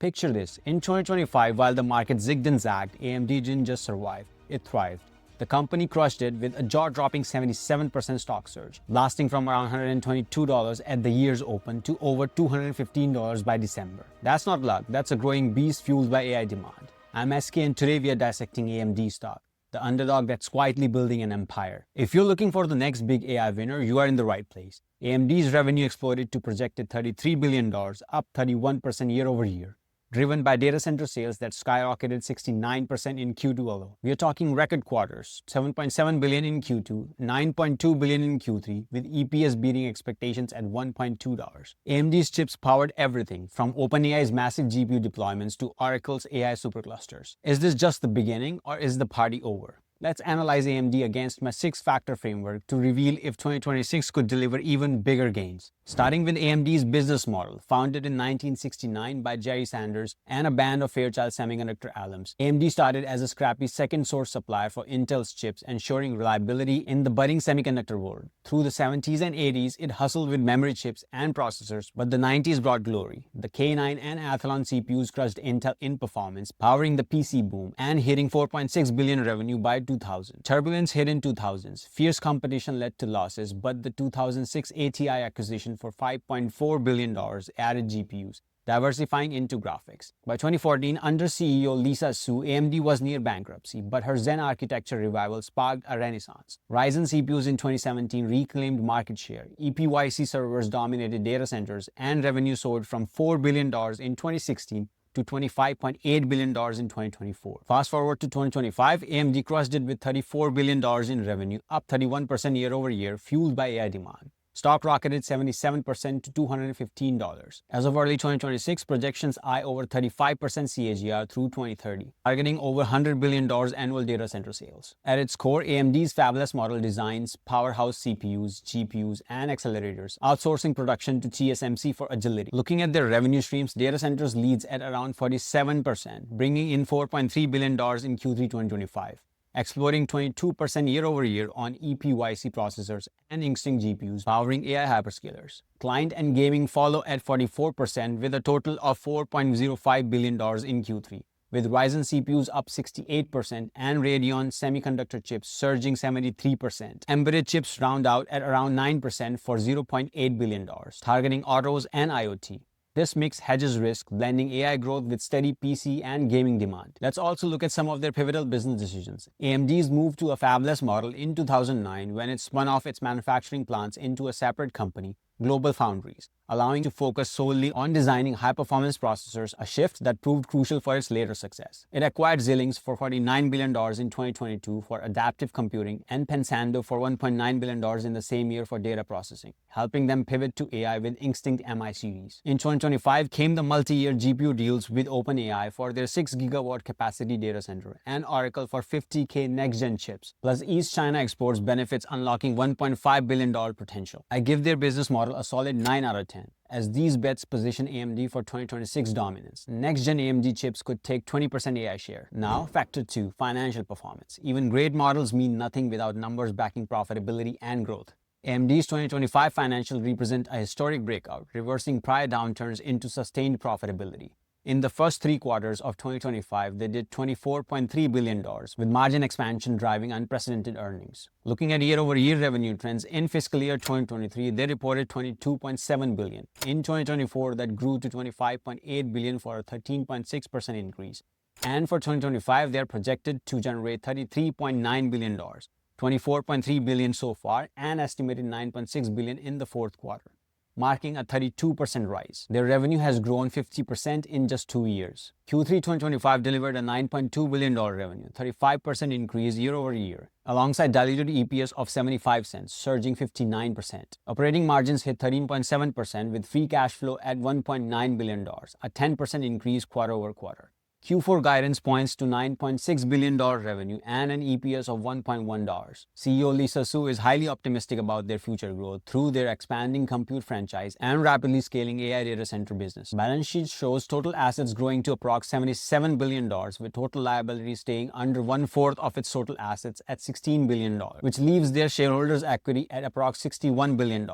Picture this, in 2025, while the market zigged and zagged, AMD didn't just survive, it thrived. The company crushed it with a jaw-dropping 77% stock surge, lasting from around $122 at the year's open to over $215 by December. That's not luck, that's a growing beast fueled by AI demand. I'm SK and today we are dissecting AMD stock, the underdog that's quietly building an empire. If you're looking for the next big AI winner, you are in the right place. AMD's revenue exploded to projected $33 billion, up 31% year over year, driven by data center sales that skyrocketed 69% in Q2 alone. We are talking record quarters, $7.7 billion in Q2, $9.2 billion in Q3, with EPS beating expectations at $1.2. AMD's chips powered everything, from OpenAI's massive GPU deployments to Oracle's AI superclusters. Is this just the beginning, or is the party over? Let's analyze AMD against my 6-factor framework to reveal if 2026 could deliver even bigger gains. Starting with AMD's business model, founded in 1969 by Jerry Sanders and a band of Fairchild Semiconductor alums, AMD started as a scrappy second-source supplier for Intel's chips, ensuring reliability in the budding semiconductor world. Through the 70s and 80s, it hustled with memory chips and processors, but the 90s brought glory. The K9 and Athlon CPUs crushed Intel in performance, powering the PC boom and hitting $4.6 billion revenue by 2000. Turbulence hit in 2000s. Fierce competition led to losses, but the 2006 ATI acquisition for $5.4 billion added GPUs, diversifying into graphics. By 2014, under CEO Lisa Su, AMD was near bankruptcy, but her Zen architecture revival sparked a renaissance. Ryzen CPUs in 2017 reclaimed market share, EPYC servers dominated data centers, and revenue soared from $4 billion in 2016 to $25.8 billion in 2024. Fast forward to 2025, AMD crushed it with $34 billion in revenue, up 31% year over year, fueled by AI demand. Stock rocketed 77% to $215. As of early 2026, projections eye over 35% CAGR through 2030, targeting over $100 billion annual data center sales. At its core, AMD's fabless model designs Powerhouse CPUs, GPUs, and accelerators, outsourcing production to TSMC for agility. Looking at their revenue streams, data centers leads at around 47%, bringing in $4.3 billion in Q3 2025. Exploding 22% year over year on EPYC processors and Instinct GPUs powering AI hyperscalers. Client and gaming follow at 44% with a total of $4.05 billion in Q3, with Ryzen CPUs up 68% and Radeon semiconductor chips surging 73%. Embedded chips round out at around 9% for $0.8 billion, targeting autos and IoT. This mix hedges risk, blending AI growth with steady PC and gaming demand. Let's also look at some of their pivotal business decisions. AMD's move to a fabless model in 2009 when it spun off its manufacturing plants into a separate company, Global Foundries, allowing to focus solely on designing high-performance processors, a shift that proved crucial for its later success. It acquired Xilinx for $49 billion in 2022 for adaptive computing and Pensando for $1.9 billion in the same year for data processing, helping them pivot to AI with Instinct MI series. In 2025 came the multi-year GPU deals with OpenAI for their 6 gigawatt capacity data center and Oracle for 50K next-gen chips, plus East China exports benefits unlocking $1.5 billion potential. I give their business model a solid 9 out of 10, as these bets position AMD for 2026 dominance. Next-gen AMD chips could take 20% AI share. Now, factor 2, financial performance. Even great models mean nothing without numbers backing profitability and growth. AMD's 2025 financials represent a historic breakout, reversing prior downturns into sustained profitability. In the first 3 quarters of 2025, they did $24.3 billion, with margin expansion driving unprecedented earnings. Looking at year-over-year revenue trends, in fiscal year 2023, they reported $22.7 billion. In 2024, that grew to $25.8 billion for a 13.6% increase. And for 2025, they are projected to generate $33.9 billion, $24.3 billion so far, and estimated $9.6 billion in the fourth quarter, marking a 32% rise. Their revenue has grown 50% in just 2 years. Q3 2025 delivered a $9.2 billion revenue, 35% increase year over year, alongside diluted EPS of 75 cents, surging 59%. Operating margins hit 13.7% with free cash flow at $1.9 billion, a 10% increase quarter over quarter. Q4 guidance points to $9.6 billion revenue and an EPS of $1.1. CEO Lisa Su is highly optimistic about their future growth through their expanding compute franchise and rapidly scaling AI data center business. Balance sheet shows total assets growing to approximately $77 billion, with total liabilities staying under one-fourth of its total assets at $16 billion, which leaves their shareholders' equity at approximately $61 billion.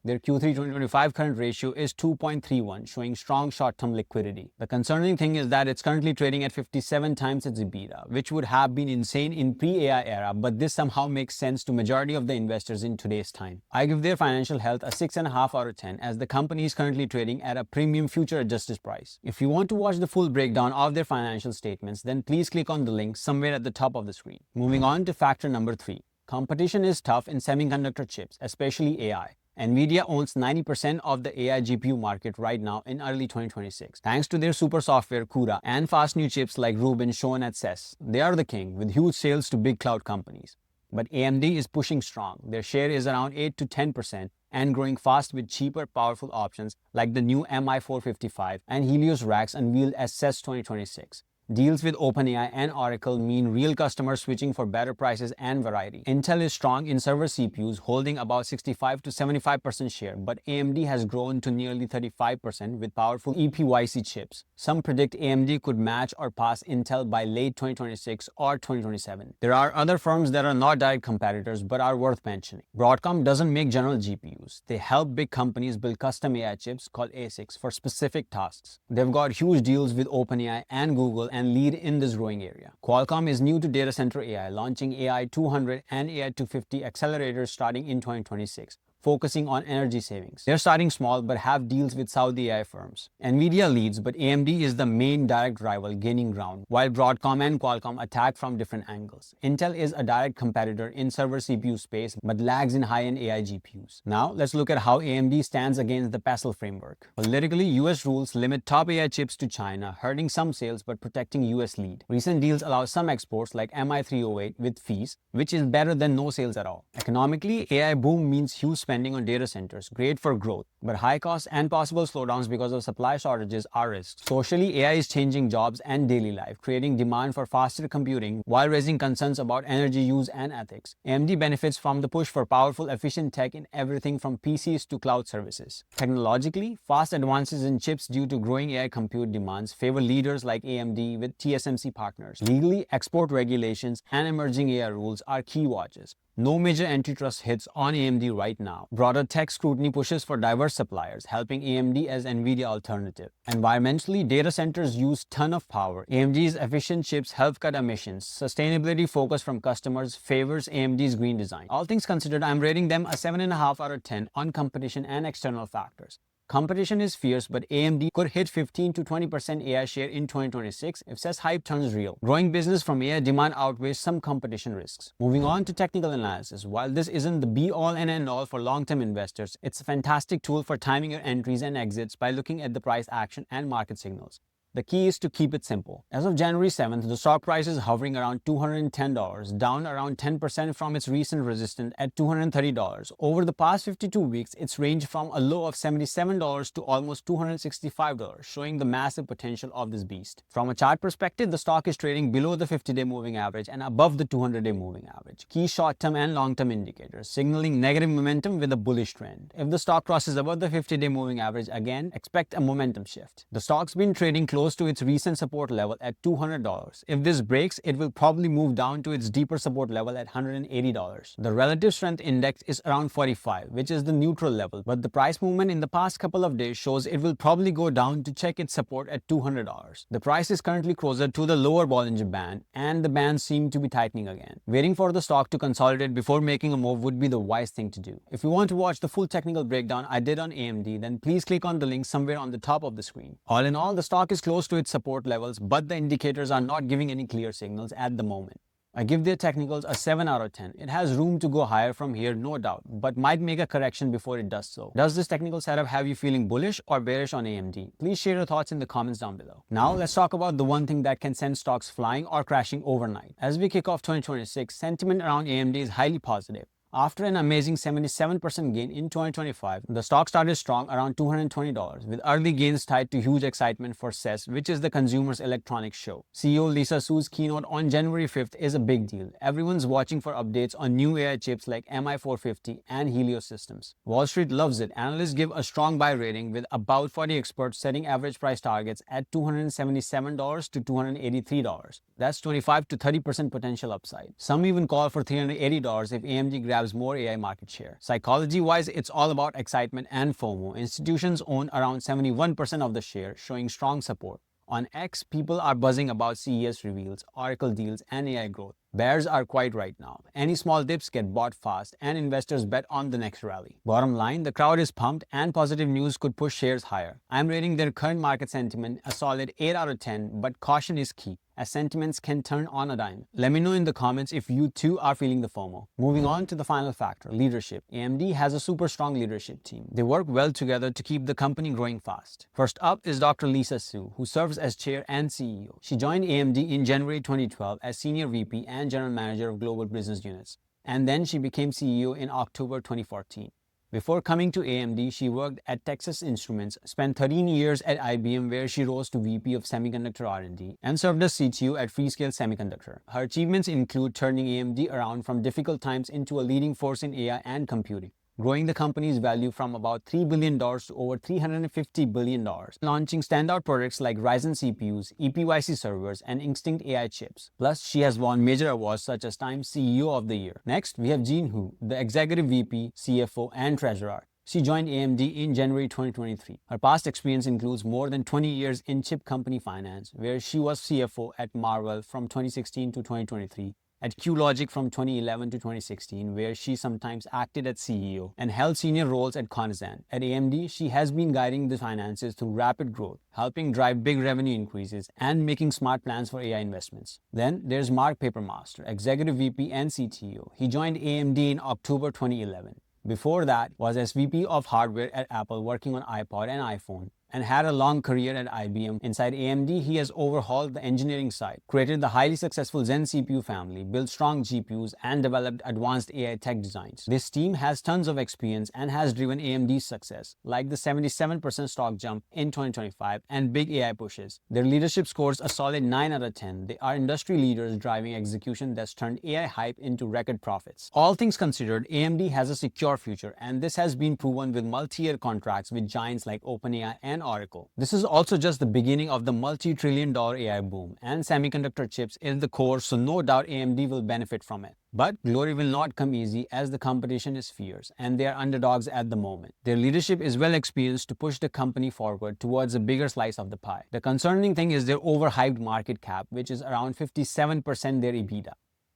Their Q3 2025 current ratio is 2.31, showing strong short-term liquidity. The concerning thing is that it's currently trading at 57 times its EBITDA, which would have been insane in pre-AI era, but this somehow makes sense to majority of the investors in today's time. I give their financial health a 6.5 out of 10, as the company is currently trading at a premium future adjusted price. If you want to watch the full breakdown of their financial statements, then please click on the link somewhere at the top of the screen. Moving on to factor number 3. Competition is tough in semiconductor chips, especially AI. Nvidia owns 90% of the AI GPU market right now in early 2026. Thanks to their super software CUDA and fast new chips like Rubin shown at CES, they are the king with huge sales to big cloud companies. But AMD is pushing strong. Their share is around 8 to 10% and growing fast with cheaper, powerful options like the new MI455 and Helios racks unveiled at CES 2026. Deals with OpenAI and Oracle mean real customers switching for better prices and variety. Intel is strong in server CPUs, holding about 65 to 75% share, but AMD has grown to nearly 35% with powerful EPYC chips. Some predict AMD could match or pass Intel by late 2026 or 2027. There are other firms that are not direct competitors but are worth mentioning. Broadcom doesn't make general GPUs. They help big companies build custom AI chips called ASICs for specific tasks. They've got huge deals with OpenAI and Google and lead in this growing area. Qualcomm is new to data center AI, launching AI 200 and AI 250 accelerators starting in 2026. Focusing on energy savings. They're starting small but have deals with Saudi AI firms. Nvidia leads, but AMD is the main direct rival, gaining ground, while Broadcom and Qualcomm attack from different angles. Intel is a direct competitor in server CPU space but lags in high-end AI GPUs. Now, let's look at how AMD stands against the PESTLE framework. Politically, US rules limit top AI chips to China, hurting some sales but protecting US lead. Recent deals allow some exports like MI308 with fees, which is better than no sales at all. Economically, AI boom means huge spending on data centers, great for growth, but high costs and possible slowdowns because of supply shortages are risks. Socially, AI is changing jobs and daily life, creating demand for faster computing while raising concerns about energy use and ethics. AMD benefits from the push for powerful, efficient tech in everything from PCs to cloud services. Technologically, fast advances in chips due to growing AI compute demands favor leaders like AMD with TSMC partners. Legally, export regulations and emerging AI rules are key watches. No major antitrust hits on AMD right now. Broader tech scrutiny pushes for diverse suppliers, helping AMD as Nvidia alternative. Environmentally, data centers use ton of power. AMD's efficient chips help cut emissions. Sustainability focus from customers favors AMD's green design. All things considered, I'm rating them a 7.5 out of 10 on competition and external factors. Competition is fierce, but AMD could hit 15 to 20% AI share in 2026 if CES hype turns real. Growing business from AI demand outweighs some competition risks. Moving on to technical analysis. While this isn't the be-all and end-all for long-term investors, it's a fantastic tool for timing your entries and exits by looking at the price action and market signals. The key is to keep it simple. As of January 7th, the stock price is hovering around $210, down around 10% from its recent resistance at $230. Over the past 52 weeks, it's ranged from a low of $77 to almost $265, showing the massive potential of this beast. From a chart perspective, the stock is trading below the 50-day moving average and above the 200-day moving average. Key short-term and long-term indicators, signaling negative momentum with a bullish trend. If the stock crosses above the 50-day moving average again, expect a momentum shift. The stock's been trading close to its recent support level at $200. If this breaks, it will probably move down to its deeper support level at $180. The relative strength index is around 45, which is the neutral level, but the price movement in the past couple of days shows it will probably go down to check its support at $200. The price is currently closer to the lower Bollinger Band, and the bands seem to be tightening again. Waiting for the stock to consolidate before making a move would be the wise thing to do. If you want to watch the full technical breakdown I did on AMD, then please click on the link somewhere on the top of the screen. All in all, the stock is close to its support levels, but the indicators are not giving any clear signals at the moment. I give their technicals a 7 out of 10. It has room to go higher from here, no doubt, but might make a correction before it does so. Does this technical setup have you feeling bullish or bearish on AMD? Please share your thoughts in the comments down below. Now let's talk about the one thing that can send stocks flying or crashing overnight. As we kick off 2026, sentiment around AMD is highly positive. After an amazing 77% gain in 2025, the stock started strong around $220, with early gains tied to huge excitement for CES, which is the Consumer Electronics Show. CEO Lisa Su's keynote on January 5th is a big deal. Everyone's watching for updates on new AI chips like MI450 and Helios systems. Wall Street loves it. Analysts give a strong buy rating, with about 40 experts setting average price targets at $277 to $283. That's 25 to 30% potential upside. Some even call for $380 if AMD grabs more AI market share. Psychology-wise, it's all about excitement and FOMO. Institutions own around 71% of the share, showing strong support. On X, people are buzzing about CES reveals, Oracle deals, and AI growth. Bears are quiet right now. Any small dips get bought fast, and investors bet on the next rally. Bottom line, the crowd is pumped, and positive news could push shares higher. I'm rating their current market sentiment a solid 8 out of 10, but caution is key, as sentiments can turn on a dime. Let me know in the comments if you too are feeling the FOMO. Moving on to the final factor, leadership. AMD has a super strong leadership team. They work well together to keep the company growing fast. First up is Dr. Lisa Su, who serves as chair and CEO. She joined AMD in January 2012 as senior VP and general manager of global business units, and then she became CEO in October 2014. Before coming to AMD, she worked at Texas Instruments, spent 13 years at IBM where she rose to VP of Semiconductor R&D, and served as CTO at Freescale Semiconductor. Her achievements include turning AMD around from difficult times into a leading force in AI and computing, growing the company's value from about $3 billion to over $350 billion, launching standout products like Ryzen CPUs, EPYC servers, and Instinct AI chips. Plus, she has won major awards such as Time's CEO of the Year. Next, we have Jean Hu, the Executive VP, CFO, and Treasurer. She joined AMD in January 2023. Her past experience includes more than 20 years in chip company finance, where she was CFO at Marvell from 2016 to 2023, at QLogic from 2011 to 2016, where she sometimes acted as CEO, and held senior roles at Cognizant. At AMD, she has been guiding the finances through rapid growth, helping drive big revenue increases, and making smart plans for AI investments. Then there's Mark Papermaster, Executive VP and CTO. He joined AMD in October 2011. Before that, was SVP of hardware at Apple, working on iPod and iPhone, and had a long career at IBM. Inside AMD, he has overhauled the engineering side, created the highly successful Zen CPU family, built strong GPUs, and developed advanced AI tech designs. This team has tons of experience and has driven AMD's success, like the 77% stock jump in 2025 and big AI pushes. Their leadership scores a solid 9 out of 10. They are industry leaders driving execution that's turned AI hype into record profits. All things considered, AMD has a secure future, and this has been proven with multi-year contracts with giants like OpenAI and Oracle. This is also just the beginning of the multi-trillion-dollar AI boom, and semiconductor chips is the core, so no doubt AMD will benefit from it. But glory will not come easy, as the competition is fierce, and they are underdogs at the moment. Their leadership is well experienced to push the company forward towards a bigger slice of the pie. The concerning thing is their overhyped market cap, which is around 57% their EBITDA.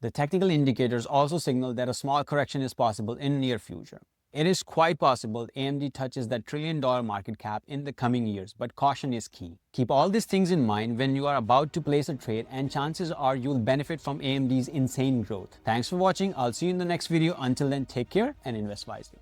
The technical indicators also signal that a small correction is possible in the near future. It is quite possible AMD touches that $1 trillion market cap in the coming years, but caution is key. Keep all these things in mind when you are about to place a trade, and chances are you'll benefit from AMD's insane growth. Thanks for watching. I'll see you in the next video. Until then, take care and invest wisely.